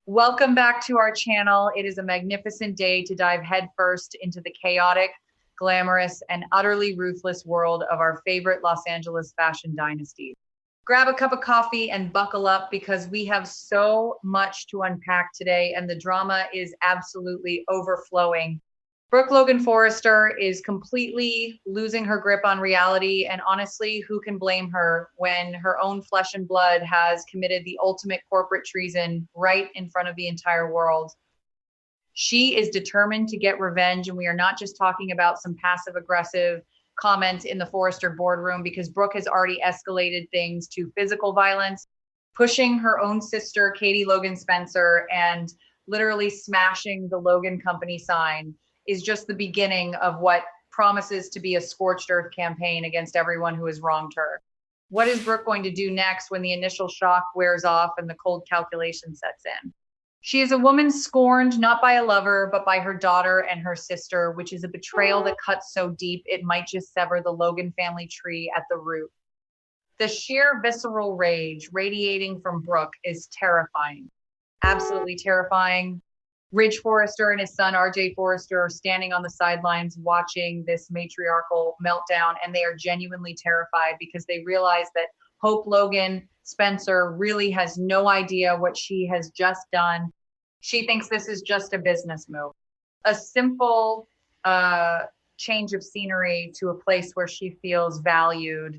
Welcome back to our channel. It is a magnificent day to dive headfirst into the chaotic, glamorous, and utterly ruthless world of our favorite Los Angeles fashion dynasty. Grab a cup of coffee and buckle up because we have so much to unpack today, and the drama is absolutely overflowing. Brooke Logan Forrester is completely losing her grip on reality, and honestly, who can blame her when her own flesh and blood has committed the ultimate corporate treason right in front of the entire world? She is determined to get revenge, and we are not just talking about some passive aggressive comments in the Forrester boardroom because Brooke has already escalated things to physical violence, pushing her own sister, Katie Logan Spencer, and literally smashing the Logan Company sign is just the beginning of what promises to be a scorched earth campaign against everyone who has wronged her. What is Brooke going to do next when the initial shock wears off and the cold calculation sets in? She is a woman scorned not by a lover, but by her daughter and her sister, which is a betrayal that cuts so deep it might just sever the Logan family tree at the root. The sheer visceral rage radiating from Brooke is terrifying, absolutely terrifying. Ridge Forrester and his son RJ Forrester are standing on the sidelines watching this matriarchal meltdown, and they are genuinely terrified because they realize that Hope Logan Spencer really has no idea what she has just done. She thinks this is just a business move, a simple change of scenery to a place where she feels valued.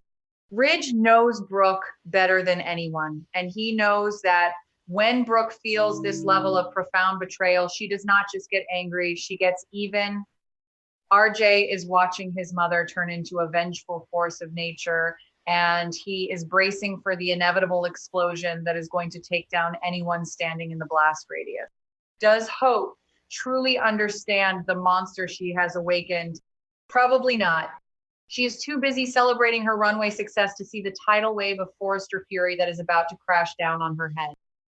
Ridge knows Brooke better than anyone, and he knows that when Brooke feels this level of profound betrayal, she does not just get angry, she gets even. RJ is watching his mother turn into a vengeful force of nature, and he is bracing for the inevitable explosion that is going to take down anyone standing in the blast radius. Does Hope truly understand the monster she has awakened? Probably not. She is too busy celebrating her runway success to see the tidal wave of Forrester fury that is about to crash down on her head.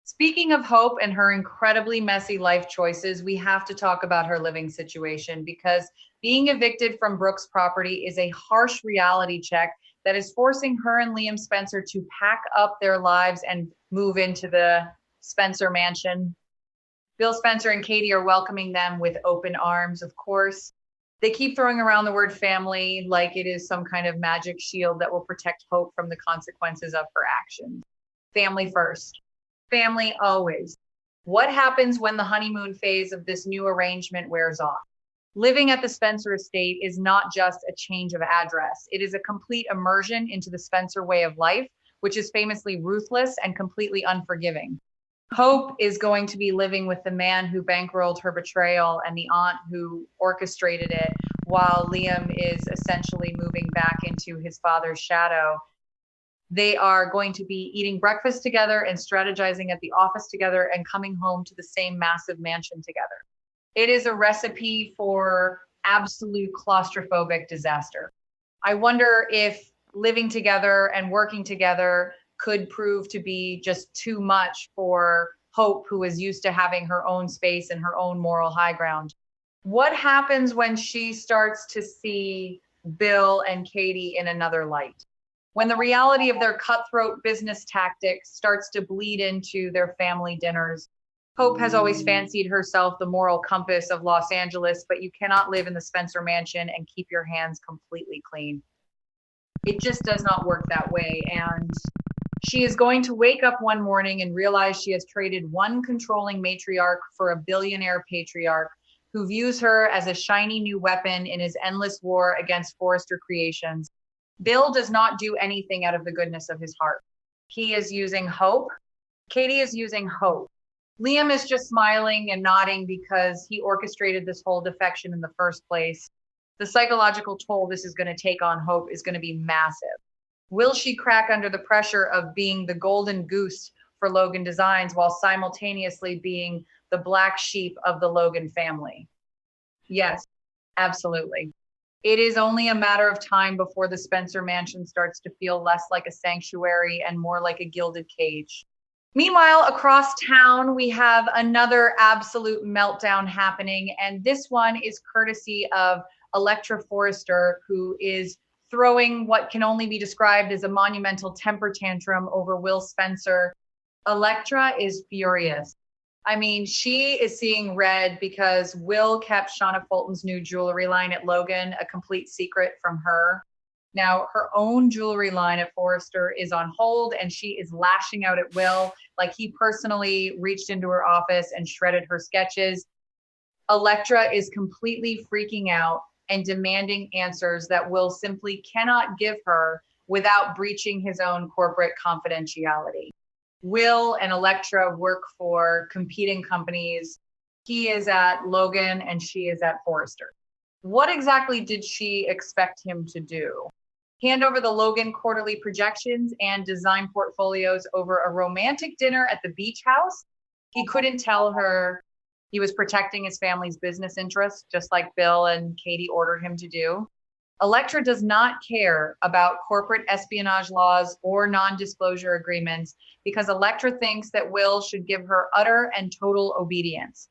Speaking of Hope and her incredibly messy life choices, we have to talk about her living situation because being evicted from Brooke's property is a harsh reality check that is forcing her and Liam Spencer to pack up their lives and move into the Spencer mansion. Bill Spencer and Katie are welcoming them with open arms, of course. They keep throwing around the word family like it is some kind of magic shield that will protect Hope from the consequences of her actions. Family first. Family always. What happens when the honeymoon phase of this new arrangement wears off? Living at the Spencer estate is not just a change of address. It is a complete immersion into the Spencer way of life, which is famously ruthless and completely unforgiving. Hope is going to be living with the man who bankrolled her betrayal and the aunt who orchestrated it, while Liam is essentially moving back into his father's shadow. They are going to be eating breakfast together and strategizing at the office together and coming home to the same massive mansion together. It is a recipe for absolute claustrophobic disaster. I wonder if living together and working together could prove to be just too much for Hope, who is used to having her own space and her own moral high ground. What happens when she starts to see Bill and Katie in another light? When the reality of their cutthroat business tactics starts to bleed into their family dinners? Hope has always fancied herself the moral compass of Los Angeles, but you cannot live in the Spencer mansion and keep your hands completely clean. It just does not work that way. And she is going to wake up one morning and realize she has traded one controlling matriarch for a billionaire patriarch who views her as a shiny new weapon in his endless war against Forrester Creations. Bill does not do anything out of the goodness of his heart. He is using hope. Katie is using hope. Liam is just smiling and nodding because he orchestrated this whole defection in the first place. The psychological toll this is going to take on Hope is going to be massive. Will she crack under the pressure of being the golden goose for Logan Designs while simultaneously being the black sheep of the Logan family? Yes, absolutely. It is only a matter of time before the Spencer mansion starts to feel less like a sanctuary and more like a gilded cage. Meanwhile, across town, we have another absolute meltdown happening, and this one is courtesy of Electra Forrester, who is throwing what can only be described as a monumental temper tantrum over Will Spencer. Electra is furious. I mean, she is seeing red because Will kept Shauna Fulton's new jewelry line at Logan a complete secret from her. Now, her own jewelry line at Forrester is on hold, and she is lashing out at Will like he personally reached into her office and shredded her sketches. Elektra is completely freaking out and demanding answers that Will simply cannot give her without breaching his own corporate confidentiality. Will and Elektra work for competing companies. He is at Logan and she is at Forrester. What exactly did she expect him to do? Hand over the Logan quarterly projections and design portfolios over a romantic dinner at the beach house? He couldn't tell her he was protecting his family's business interests, just like Bill and Katie ordered him to do. Elektra does not care about corporate espionage laws or non-disclosure agreements because Elektra thinks that Will should give her utter and total obedience.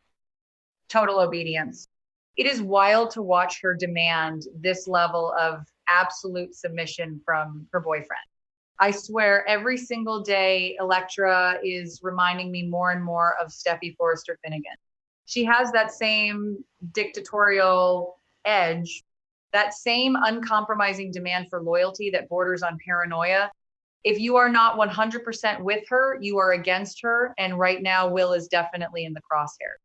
Total obedience. It is wild to watch her demand this level of absolute submission from her boyfriend. I swear every single day, Elektra is reminding me more and more of Steffi Forrester Finnegan. She has that same dictatorial edge, that same uncompromising demand for loyalty that borders on paranoia. If you are not 100% with her, you are against her. And right now, Will is definitely in the crosshair.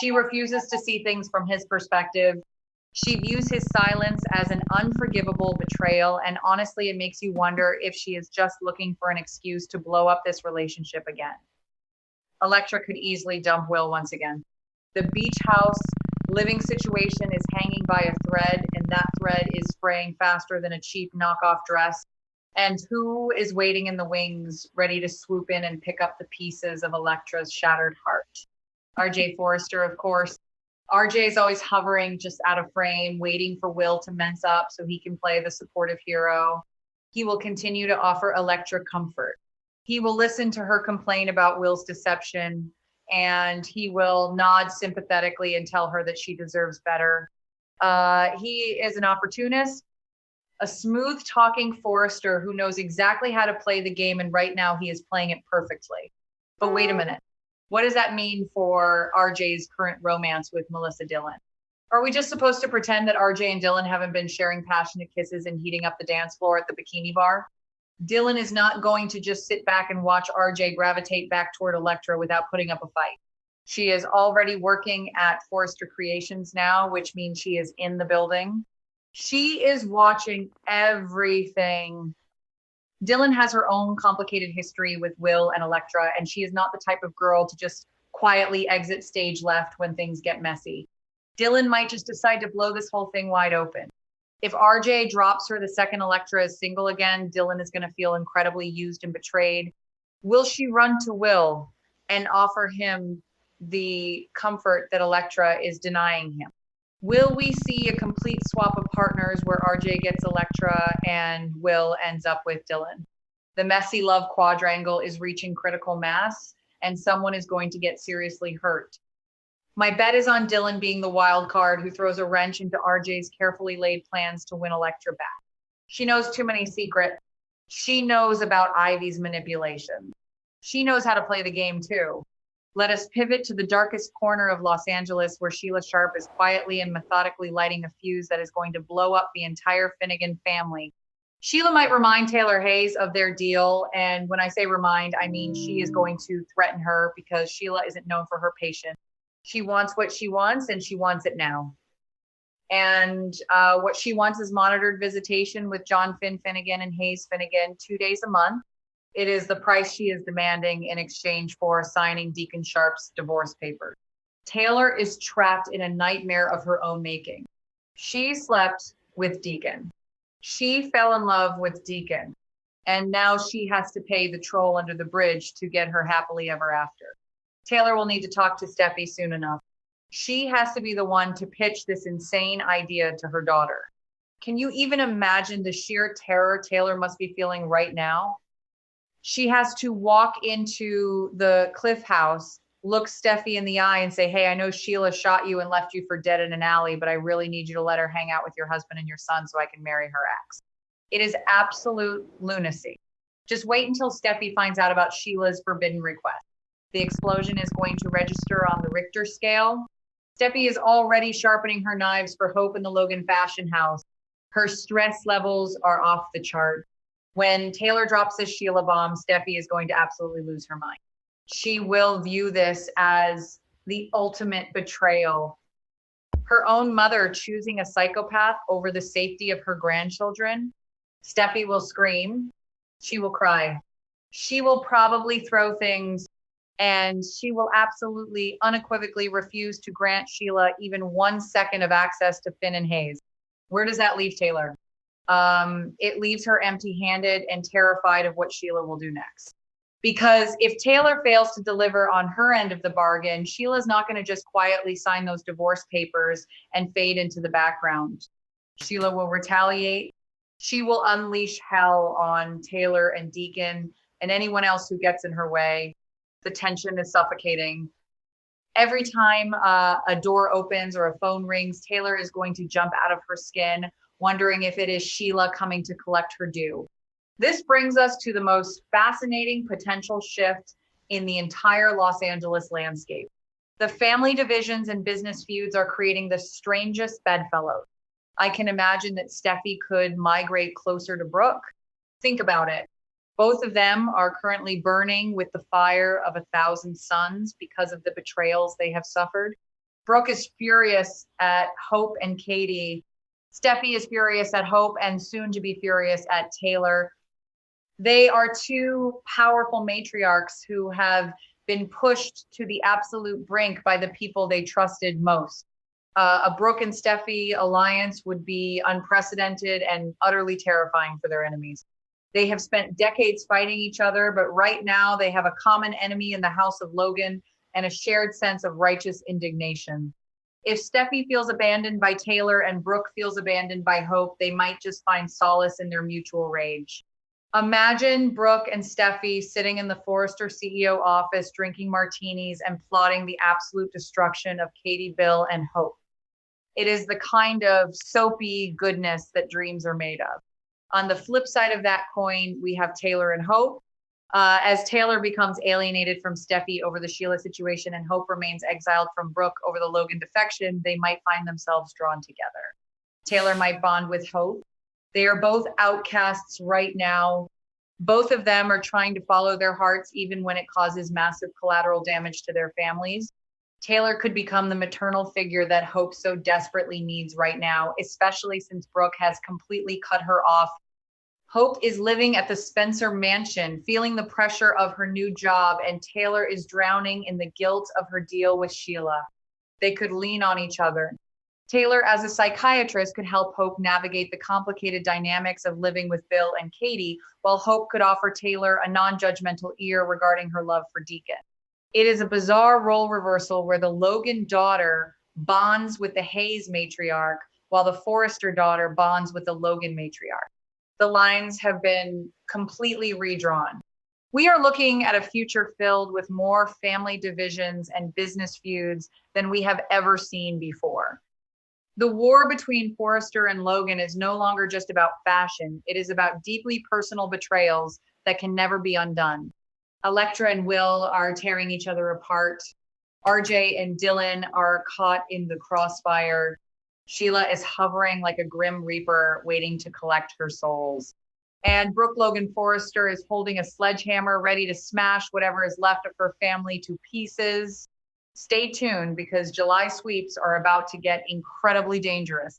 She refuses to see things from his perspective. She views his silence as an unforgivable betrayal. And honestly, it makes you wonder if she is just looking for an excuse to blow up this relationship again. Elektra could easily dump Will once again. The beach house living situation is hanging by a thread, and that thread is fraying faster than a cheap knockoff dress. And who is waiting in the wings, ready to swoop in and pick up the pieces of Elektra's shattered heart? RJ Forrester, of course. RJ is always hovering just out of frame, waiting for Will to mess up so he can play the supportive hero. He will continue to offer Elektra comfort. He will listen to her complain about Will's deception, and he will nod sympathetically and tell her that she deserves better. He is an opportunist, a smooth talking Forrester who knows exactly how to play the game, and right now he is playing it perfectly. But wait a minute. What does that mean for RJ's current romance with Melissa Dillon? Are we just supposed to pretend that RJ and Dillon haven't been sharing passionate kisses and heating up the dance floor at the bikini bar? Dillon is not going to just sit back and watch RJ gravitate back toward Elektra without putting up a fight. She is already working at Forrester Creations now, which means she is in the building. She is watching everything. Dillon has her own complicated history with Will and Elektra, and she is not the type of girl to just quietly exit stage left when things get messy. Dillon might just decide to blow this whole thing wide open. If RJ drops her the second Elektra is single again, Dillon is going to feel incredibly used and betrayed. Will she run to Will and offer him the comfort that Elektra is denying him? Will we see a complete swap of partners where RJ gets Elektra and Will ends up with Dillon? The messy love quadrangle is reaching critical mass, and someone is going to get seriously hurt. My bet is on Dillon being the wild card who throws a wrench into RJ's carefully laid plans to win Elektra back. She knows too many secrets. She knows about Ivy's manipulation. She knows how to play the game too. Let us pivot to the darkest corner of Los Angeles, where Sheila Sharp is quietly and methodically lighting a fuse that is going to blow up the entire Finnegan family. Sheila might remind Taylor Hayes of their deal. And when I say remind, I mean she is going to threaten her because Sheila isn't known for her patience. She wants what she wants, and she wants it now. And what she wants is monitored visitation with John Finn Finnegan and Hayes Finnegan 2 days a month. It is the price she is demanding in exchange for signing Deacon Sharp's divorce papers. Taylor is trapped in a nightmare of her own making. She slept with Deacon. She fell in love with Deacon. And now she has to pay the troll under the bridge to get her happily ever after. Taylor will need to talk to Steffi soon enough. She has to be the one to pitch this insane idea to her daughter. Can you even imagine the sheer terror Taylor must be feeling right now? She has to walk into the Cliff house, look Steffi in the eye and say, hey, I know Sheila shot you and left you for dead in an alley, but I really need you to let her hang out with your husband and your son so I can marry her ex. It is absolute lunacy. Just wait until Steffi finds out about Sheila's forbidden request. The explosion is going to register on the Richter scale. Steffi is already sharpening her knives for Hope in the Logan Fashion House. Her stress levels are off the chart. When Taylor drops this Sheila bomb, Steffi is going to absolutely lose her mind. She will view this as the ultimate betrayal. Her own mother choosing a psychopath over the safety of her grandchildren. Steffi will scream. She will cry. She will probably throw things, and she will absolutely unequivocally refuse to grant Sheila even 1 second of access to Finn and Hayes. Where does that leave Taylor? It leaves her empty-handed and terrified of what Sheila will do next. Because if Taylor fails to deliver on her end of the bargain, Sheila's not going to just quietly sign those divorce papers and fade into the background. Sheila will retaliate. She will unleash hell on Taylor and Deacon and anyone else who gets in her way. The tension is suffocating. Every time a door opens or a phone rings, Taylor is going to jump out of her skin, wondering if it is Sheila coming to collect her due. This brings us to the most fascinating potential shift in the entire Los Angeles landscape. The family divisions and business feuds are creating the strangest bedfellows. I can imagine that Steffi could migrate closer to Brooke. Think about it. Both of them are currently burning with the fire of 1,000 suns because of the betrayals they have suffered. Brooke is furious at Hope and Katie. Steffi is furious at Hope and soon to be furious at Taylor. They are two powerful matriarchs who have been pushed to the absolute brink by the people they trusted most. A Brooke and Steffi alliance would be unprecedented and utterly terrifying for their enemies. They have spent decades fighting each other, but right now they have a common enemy in the House of Logan and a shared sense of righteous indignation. If Steffi feels abandoned by Taylor and Brooke feels abandoned by Hope, they might just find solace in their mutual rage. Imagine Brooke and Steffi sitting in the Forrester CEO office, drinking martinis and plotting the absolute destruction of Katie, Bill, and Hope. It is the kind of soapy goodness that dreams are made of. On the flip side of that coin, we have Taylor and Hope. As Taylor becomes alienated from Steffi over the Sheila situation and Hope remains exiled from Brooke over the Logan defection, they might find themselves drawn together. Taylor might bond with Hope. They are both outcasts right now. Both of them are trying to follow their hearts, even when it causes massive collateral damage to their families. Taylor could become the maternal figure that Hope so desperately needs right now, especially since Brooke has completely cut her off. Hope is living at the Spencer Mansion, feeling the pressure of her new job, and Taylor is drowning in the guilt of her deal with Sheila. They could lean on each other. Taylor, as a psychiatrist, could help Hope navigate the complicated dynamics of living with Bill and Katie, while Hope could offer Taylor a non-judgmental ear regarding her love for Deacon. It is a bizarre role reversal where the Logan daughter bonds with the Hayes matriarch, while the Forrester daughter bonds with the Logan matriarch. The lines have been completely redrawn. We are looking at a future filled with more family divisions and business feuds than we have ever seen before. The war between Forrester and Logan is no longer just about fashion. It is about deeply personal betrayals that can never be undone. Elektra and Will are tearing each other apart. RJ and Dylan are caught in the crossfire. Sheila is hovering like a grim reaper, waiting to collect her souls. And Brooke Logan Forrester is holding a sledgehammer, ready to smash whatever is left of her family to pieces. Stay tuned, because July sweeps are about to get incredibly dangerous.